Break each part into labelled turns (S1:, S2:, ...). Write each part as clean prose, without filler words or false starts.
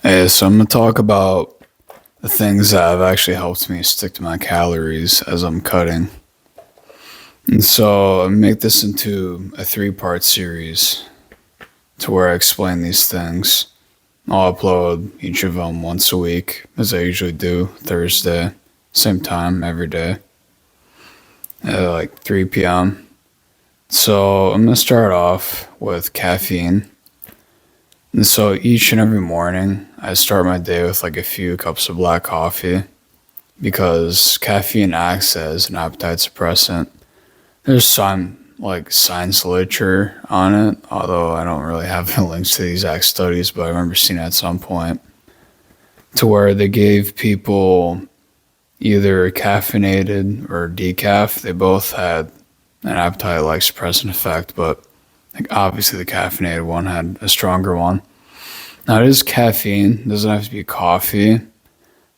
S1: So I'm gonna talk about the things that have actually helped me stick to my calories as I'm cutting. And so I make this into a three-part series to where I explain these things. I'll upload each of them once a week, as I usually do, Thursday, same time every day, at like 3 p.m. So I'm gonna start off with caffeine. And so each and every morning, I start my day with like a few cups of black coffee because caffeine acts as an appetite suppressant. There's some like science literature on it, although I don't really have the links to the exact studies, but I remember seeing it at some point to where they gave people either caffeinated or decaf. They both had an appetite like suppressant effect, but like obviously the caffeinated one had a stronger one. Now it is caffeine, it doesn't have to be coffee.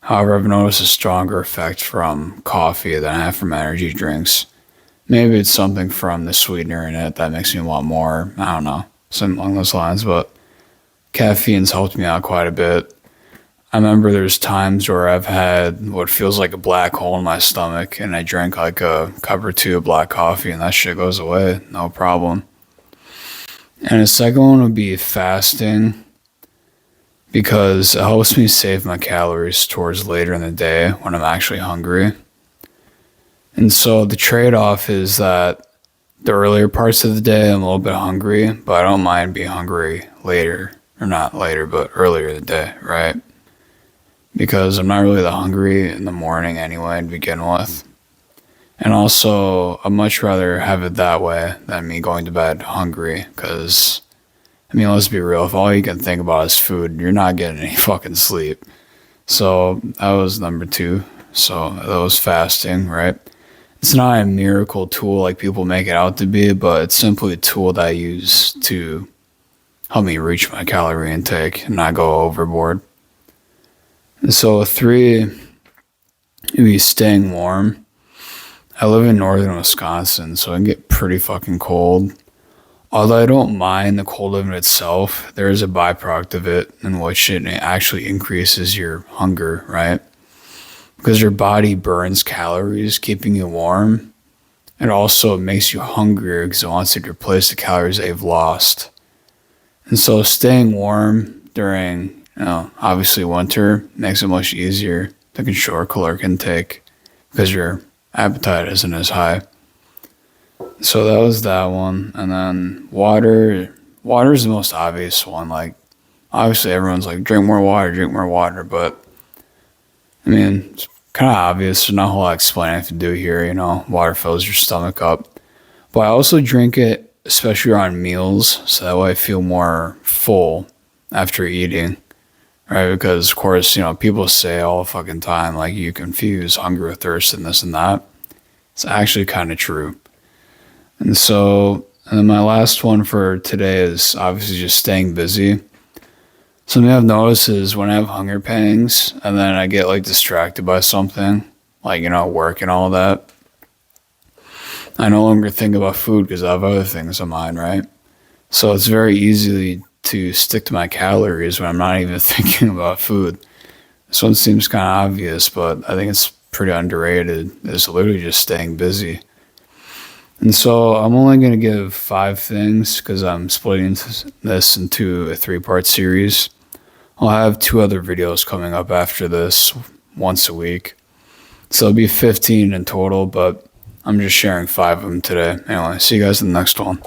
S1: However, I've noticed a stronger effect from coffee than I have from energy drinks. Maybe it's something from the sweetener in it that makes me want more. I don't know, something along those lines, but caffeine's helped me out quite a bit. I remember there's times where I've had what feels like a black hole in my stomach and I drink like a cup or two of black coffee and that shit goes away, no problem. And the second one would be fasting because it helps me save my calories towards later in the day when I'm actually hungry. And so the trade-off is that the earlier parts of the day I'm a little bit hungry, but I don't mind being hungry later, or not later, but earlier in the day, right? Because I'm not really that hungry in the morning anyway to begin with. And also, I'd much rather have it that way than me going to bed hungry, because, I mean, let's be real, if all you can think about is food, you're not getting any fucking sleep. So that was number two. So that was fasting, right? It's not a miracle tool like people make it out to be, but it's simply a tool that I use to help me reach my calorie intake and not go overboard. And so three, would be staying warm. I live in northern Wisconsin, so it can get pretty fucking cold. Although I don't mind the cold of it itself, there is a byproduct of it in which it actually increases your hunger, right? Because your body burns calories, keeping you warm. It also makes you hungrier because it wants to replace the calories they've lost. And so staying warm during, obviously winter makes it much easier to control caloric intake because your appetite isn't as high. So that was that one. And then water. Water is the most obvious one. Like, obviously everyone's like, drink more water. But, I mean, it's kind of obvious. There's not a whole lot of explaining I have to do here. Water fills your stomach up. But I also drink it, especially around meals, so that way I feel more full after eating. Right? Because, of course, people say all the fucking time, like, you confuse hunger with thirst and this and that. It's actually kind of true. And then my last one for today is obviously just staying busy. Something I've noticed is when I have hunger pangs and then I get like distracted by something, like, work and all that, I no longer think about food because I have other things in mind, right? So it's very easy to stick to my calories when I'm not even thinking about food. This one seems kind of obvious, but I think it's pretty underrated. It's literally just staying busy. And so I'm only going to give 5 things because I'm splitting this into a 3-part series. I'll have 2 other videos coming up after this once a week. So it'll be 15 in total, but I'm just sharing 5 of them today. Anyway, see you guys in the next one.